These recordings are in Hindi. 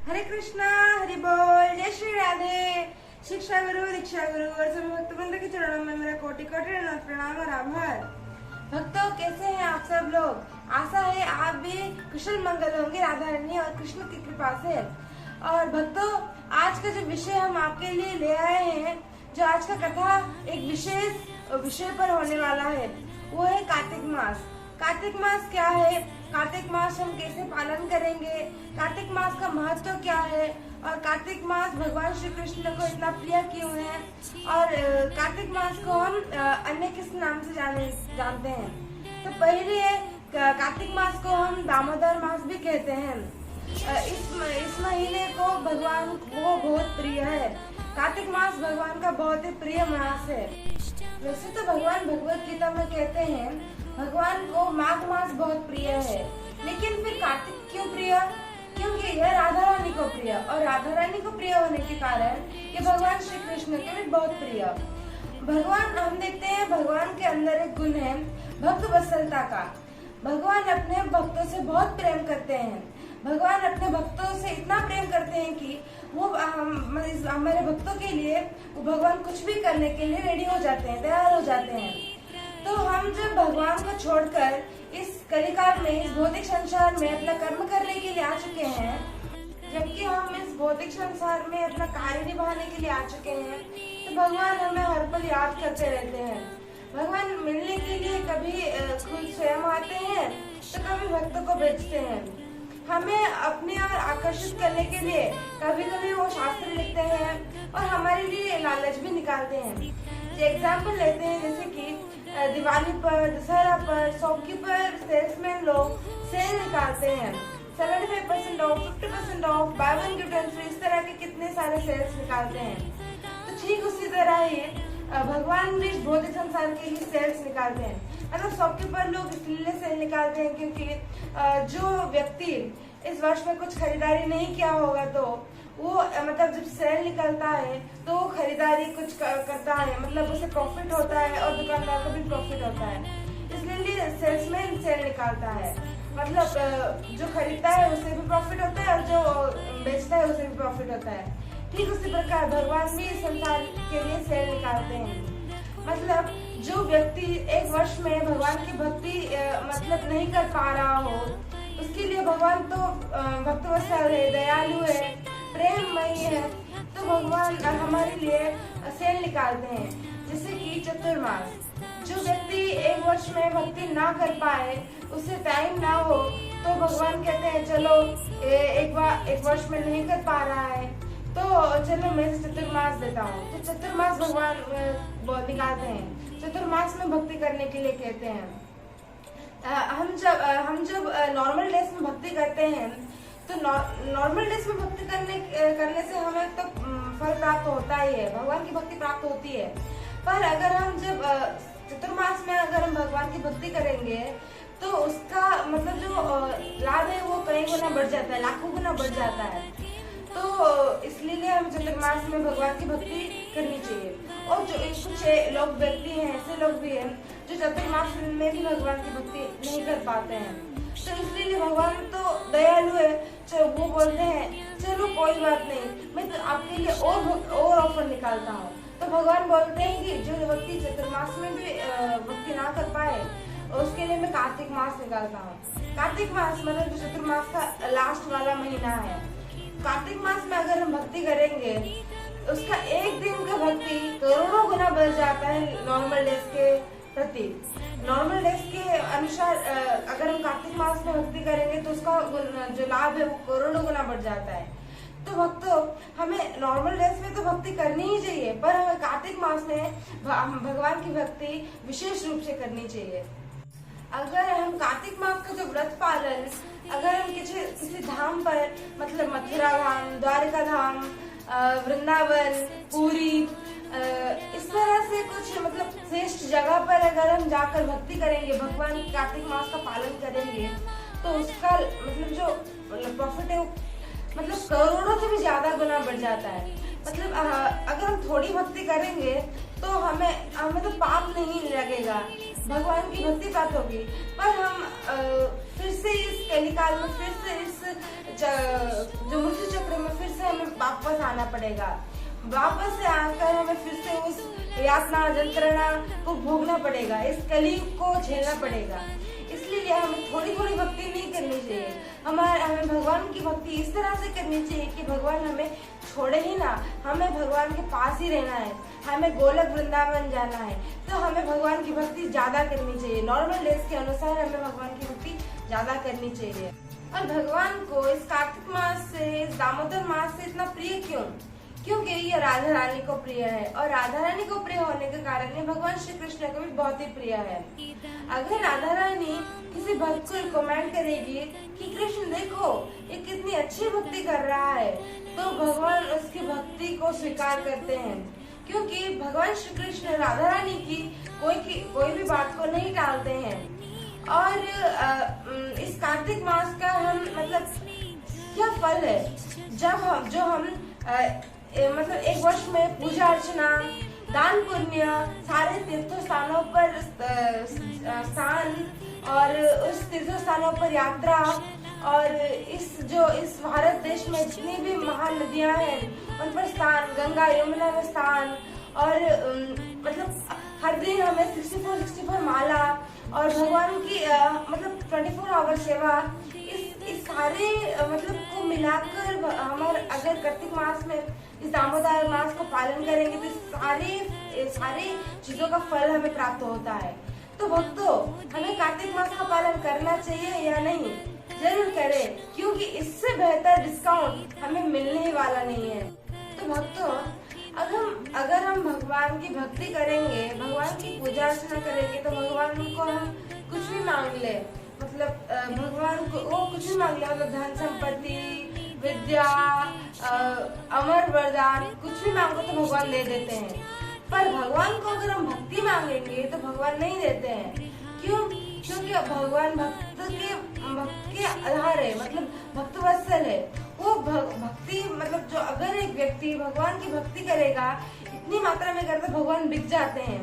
हरे कृष्णा, हरि बोल, जय श्री राधे। शिक्षा गुरु, दीक्षा गुरु और सभी भक्तवृंद के चरणों में मेरा कोटि कोटि प्रणाम और आभार। भक्तों, कैसे हैं आप सब लोग? आशा है आप भी कुशल मंगल होंगे राधा रानी और कृष्ण की कृपा से। और भक्तों, आज का जो विषय हम आपके लिए ले आए हैं, जो आज का कथा एक विशेष विषय पर होने वाला है, वो है कार्तिक मास। कार्तिक मास क्या है, कार्तिक मास हम कैसे पालन करेंगे, कार्तिक मास का महत्व क्या है, और कार्तिक मास भगवान श्री कृष्ण को इतना प्रिय क्यों है, और कार्तिक मास को हम अन्य किस नाम से जानते हैं। तो पहले कार्तिक मास को हम दामोदर मास भी कहते हैं। इस महीने को भगवान को बहुत प्रिय है। कार्तिक मास भगवान का बहुत ही प्रिय मास है। वैसे तो भगवान भगवत गीता में कहते हैं भगवान को माघ मास बहुत प्रिय है, लेकिन फिर कार्तिक क्यों प्रिय? क्योंकि यह राधा रानी को प्रिय, और राधा रानी को प्रिय होने के कारण ये भगवान श्री कृष्ण के भी बहुत प्रिय। भगवान, हम देखते हैं भगवान के अंदर एक गुण है भक्त वत्सलता का। भगवान अपने भक्तों से बहुत प्रेम करते हैं। भगवान अपने भक्तों से इतना प्रेम करते हैं कि वो हमारे भक्तों के लिए वो भगवान कुछ भी करने के लिए रेडी हो जाते हैं, तैयार हो जाते हैं। तो हम जब भगवान को छोड़कर इस कलिकाल में, इस भौतिक संसार में अपना कर्म करने के लिए आ चुके हैं, जबकि हम इस भौतिक संसार में अपना कार्य निभाने के लिए आ चुके हैं, तो भगवान हमें हर पल याद करते रहते हैं। भगवान मिलने के लिए कभी खुद स्वयं आते हैं, तो कभी भक्तों को भेजते हैं। हमें अपने और आकर्षित करने के लिए कभी कभी वो शास्त्र लिखते हैं और हमारे लिए लालच भी निकालते हैं। एग्जाम्पल लेते हैं, जैसे कि दिवाली पर, दशहरा पर, शॉपकीपर, सेल्समैन लोग सेल निकालते हैं। 75% of, 50% of, by one get one free, इस तरह के कितने सारे सेल्स निकालते हैं। तो ठीक उसी तरह ही भगवान भी भौतिक संसार के लिए सेल्स निकालते हैं। मतलब शॉपकीपर लोग इसलिए सेल निकालते हैं क्योंकि जो व्यक्ति इस वर्ष में कुछ खरीदारी नहीं किया होगा, तो वो मतलब जब सेल निकलता है तो वो खरीदारी कुछ करता है, मतलब उसे प्रॉफिट होता है और दुकानदार को भी प्रॉफिट होता है। इसलिए सेल्समैन सेल निकालता है। मतलब जो खरीदता है उसे भी प्रॉफिट होता है और जो बेचता है उसे भी प्रॉफिट होता है। ठीक उसी प्रकार भगवान भी संसार के लिए सेल निकालते हैं। मतलब जो व्यक्ति एक वर्ष में भगवान की भक्ति मतलब नहीं कर पा रहा हो, उसके लिए भगवान तो भक्तवत्सल है, दयालु है, प्रेममयी है, तो भगवान हमारे लिए सेल निकालते हैं। जैसे कि चतुर्मास, जो व्यक्ति एक वर्ष में भक्ति ना कर पाए, उसे टाइम ना हो, तो भगवान कहते हैं चलो एक वर्ष में नहीं कर पा रहा है, तो चलो मैं चतुर्मास देता हूँ। तो चतुर्मास भगवान निकालते हैं। चतुर्मास में भक्ति करने के लिए कहते हैं। हम जब नॉर्मल डेज में भक्ति करते हैं, तो नॉर्मल डेज में भक्ति करने से हमें तो फल प्राप्त होता ही है, भगवान की भक्ति प्राप्त होती है। पर अगर हम जब चतुर्मास में अगर हम भगवान की भक्ति करेंगे, तो उसका मतलब जो लाभ है वो कई गुना बढ़ जाता है, लाखों गुना बढ़ जाता है। तो इसलिए हम चतुर्मास में भगवान की भक्ति करनी चाहिए। और जो कुछ लोग व्यक्ति हैं, ऐसे लोग भी हैं जो चतुर्मास में भी भगवान की भक्ति नहीं कर पाते हैं। तो इसलिए भगवान तो दयालु है, वो बोलते हैं चलो कोई बात नहीं, मैं तो आपके लिए और ऑफर निकालता हूँ। तो भगवान बोलते हैं कि जो व्यक्ति चतुर्मास में भी भक्ति ना कर पाए, उसके लिए मैं कार्तिक मास निकालता हूँ। कार्तिक मास मतलब जो चतुर्मास का लास्ट वाला महीना है। कार्तिक मास में अगर हम भक्ति करेंगे, उसका एक दिन का भक्ति करोड़ों गुना बढ़ जाता है नॉर्मल डेज के प्रति। नॉर्मल डेज के अनुसार अगर हम कार्तिक मास में भक्ति करेंगे, तो उसका जो लाभ है वो करोड़ों गुना बढ़ जाता है। तो भक्तों, हमें नॉर्मल डेज में तो भक्ति करनी ही चाहिए, पर हमें कार्तिक मास में भगवान की भक्ति विशेष रूप से करनी चाहिए। अगर हम कार्तिक मास का जो व्रत पालन अगर हम किसी धाम पर, मतलब मथुरा धाम, द्वारका धाम, वृंदावन, पूरी, इस तरह से कुछ मतलब श्रेष्ठ जगह पर अगर हम जाकर भक्ति करेंगे, भगवान कार्तिक मास का पालन करेंगे, तो उसका मतलब जो प्रॉफिट है वो मतलब करोड़ों से भी ज्यादा गुना बढ़ जाता है। मतलब अगर हम थोड़ी भक्ति करेंगे तो हमें तो पाप नहीं लगेगा, भगवान की भक्ति प्राप्त होगी। पर हम फिर से इस कलिकाल में, फिर से इस जो मृत्यु चक्र में फिर से हमें वापस आना पड़ेगा। वापस से आकर हमें फिर से उस यातना यंत्रणा को भोगना पड़ेगा, इस कलयुग को झेलना पड़ेगा। इसलिए हमें थोड़ी थोड़ी भक्ति नहीं करनी चाहिए, हमें भगवान की भक्ति इस तरह से करनी चाहिए कि भगवान हमें छोड़े ही ना, हमें भगवान के पास ही रहना है, हमें गोलक वृंदावन जाना है, तो हमें भगवान की भक्ति ज्यादा करनी चाहिए। नॉर्मल डेज के अनुसार हमें भगवान की भक्ति ज्यादा करनी चाहिए। और भगवान को इस कार्तिक मास से, इस दामोदर मास से इतना प्रिय क्यों? क्योंकि ये राधा रानी को प्रिय है, और राधा रानी को प्रिय होने के कारण ये भगवान श्री कृष्ण को भी बहुत ही प्रिय है। अगर राधा रानी किसी भक्त को रिकमेंड करेगी कि कृष्ण देखो ये कितनी अच्छी भक्ति कर रहा है, तो भगवान उसकी भक्ति को स्वीकार करते हैं, क्योंकि भगवान श्री कृष्ण राधा रानी की कोई भी बात को नहीं टालते हैं। और इस कार्तिक मास का हम मतलब क्या फल है, जब हम मतलब एक वर्ष में पूजा अर्चना, दान पुण्य, सारे तीर्थों स्थानों पर स्नान, और उस तीर्थों स्थानों पर यात्रा, और इस भारत देश में जितनी भी महानदियां हैं उन पर स्नान, गंगा यमुना में स्नान, और मतलब हर दिन हमें 64 माला, और भगवान की मतलब 24 आवर सेवा, इस सारे मतलब को मिलाकर हमारे अगर कार्तिक मास में इस दामोदर मास को पालन करेंगे तो सारे चीजों का फल हमें प्राप्त होता है। तो भक्तों, हमें कार्तिक मास का पालन करना चाहिए या नहीं? जरूर करें, क्योंकि इससे बेहतर डिस्काउंट हमें मिलने वाला नहीं है। तो भक्तों, अगर हम भगवान की भक्ति करेंगे, भगवान की पूजा अर्चना करेंगे, तो भगवान को हम कुछ भी मांग ले, मतलब भगवान को वो कुछ भी मांग ले, मतलब धन संपत्ति, विद्या, अमर वरदान, कुछ भी मांगो तो भगवान दे देते हैं। पर भगवान को अगर हम भक्ति मांगेंगे तो भगवान नहीं देते हैं। क्यों? क्योंकि भगवान भक्त के आधार है, मतलब भक्त वत्सल है। वो भक्ति मतलब जो अगर एक व्यक्ति भगवान की भक्ति करेगा, इतनी मात्रा में करता, भगवान बिक जाते हैं।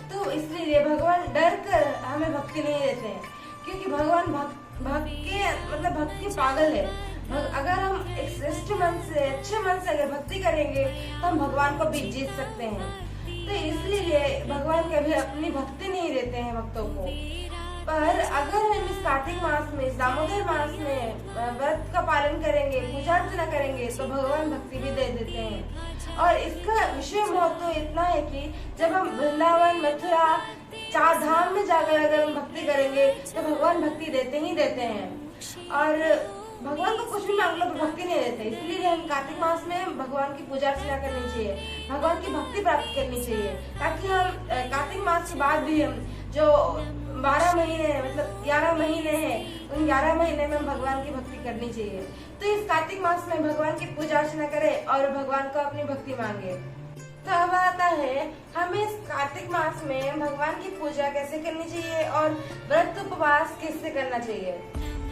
तो इसलिए भगवान डर कर हमें भक्ति नहीं देते हैं, क्योंकि भगवान भक्त के पागल है। अगर हम एक श्रेष्ठ मन से, अच्छे मन से अगर भक्ति करेंगे तो हम भगवान को भी जीत सकते हैं। तो इसलिए भगवान कभी अपनी भक्ति नहीं देते हैं भक्तों को। पर अगर हम इस कार्तिक मास में, इस दामोदर मास में व्रत का पालन करेंगे, पूजा अर्चना करेंगे, तो भगवान भक्ति भी दे देते हैं। और इसका विषय महत्व इतना है कि जब हम वृंदावन, मथुरा, 4 धाम में जाकर अगर हम भक्ति करेंगे तो भगवान भक्ति देते ही देते हैं। और भगवान को कुछ भी मांग लो तो भक्ति नहीं देते। इसलिए हम कार्तिक मास में भगवान की पूजा अर्चना करनी चाहिए, भगवान की भक्ति प्राप्त करनी चाहिए, ताकि हम कार्तिक मास के बाद भी हम जो 12 महीने मतलब 11 महीने हैं, उन 11 महीने में भगवान की भक्ति करनी चाहिए। तो इस कार्तिक मास में भगवान की पूजा अर्चना करें और भगवान को अपनी भक्ति मांगे। तो अब आता है हमें इस कार्तिक मास में भगवान की पूजा कैसे करनी चाहिए और व्रत उपवास कैसे करना चाहिए।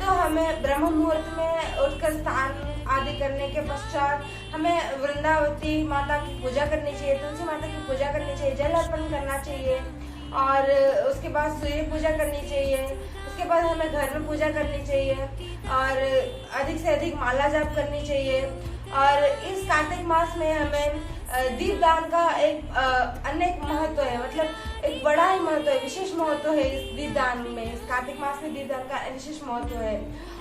तो हमें ब्रह्म मुहूर्त में उठकर स्नान आदि करने के पश्चात हमें वृंदावती माता की पूजा करनी चाहिए, तुलसी माता की पूजा करनी चाहिए, जल अर्पण करना चाहिए, और उसके बाद सूर्य पूजा करनी चाहिए। उसके बाद हमें घर में पूजा करनी चाहिए और अधिक से अधिक माला जाप करनी चाहिए। और इस कार्तिक मास में हमें दीपदान का एक अनेक महत्व है, मतलब एक बड़ा ही महत्व है, विशेष महत्व है इस दीपदान में। इस कार्तिक मास में दीपदान का विशेष महत्व है।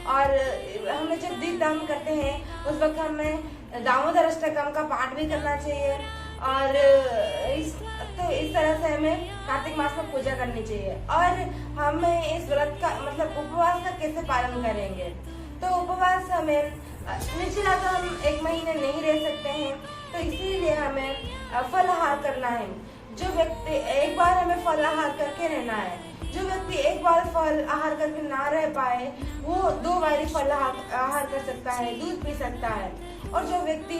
और हमें जब दीपदान करते हैं उस वक्त हमें दामोदर अष्टकम का पाठ भी करना चाहिए। और इस तरह से हमें कार्तिक मास में पूजा करनी चाहिए। और हमें इस व्रत का मतलब उपवास का कैसे पालन करेंगे। तो उपवास हमें निर्जला तो हम 1 महीने नहीं रह सकते हैं, तो इसीलिए हमें फलाहार करना है। जो व्यक्ति एक बार हमें फलाहार करके रहना है, जो व्यक्ति एक बार फल आहार करके ना रह पाए वो 2 बार फलाहार कर सकता है, दूध पी सकता है। और जो व्यक्ति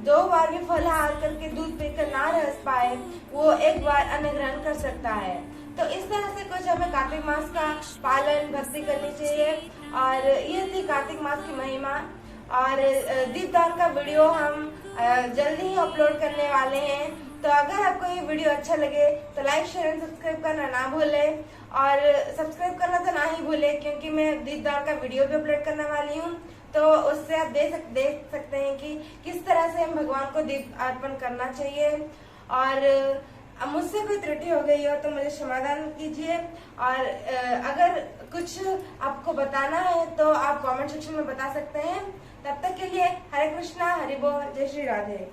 2 बार भी फलाहार करके दूध पीकर ना रह पाए वो 1 बार अन्न ग्रहण कर सकता है। तो इस तरह से कुछ हमें कार्तिक मास का पालन भक्ति करनी चाहिए। और ये थी कार्तिक मास की महिमा। और दीपदान का वीडियो हम जल्दी ही अपलोड करने वाले हैं। तो अगर आपको ये वीडियो अच्छा लगे तो लाइक, शेयर एंड सब्सक्राइब करना ना भूलें। और सब्सक्राइब करना तो ना ही भूलें। भूले, क्योंकि मैं दीपदान का वीडियो भी अपलोड करने वाली हूँ, तो उससे आप देख सकते हैं कि किस तरह से हम भगवान को दीप अर्पण करना चाहिए। और मुझसे कोई त्रुटि हो गई हो तो मुझे समाधान कीजिए, और अगर कुछ आपको बताना है तो आप कमेंट सेक्शन में बता सकते हैं। तब तक के लिए हरे कृष्णा, हरि बोल, जय श्री राधे।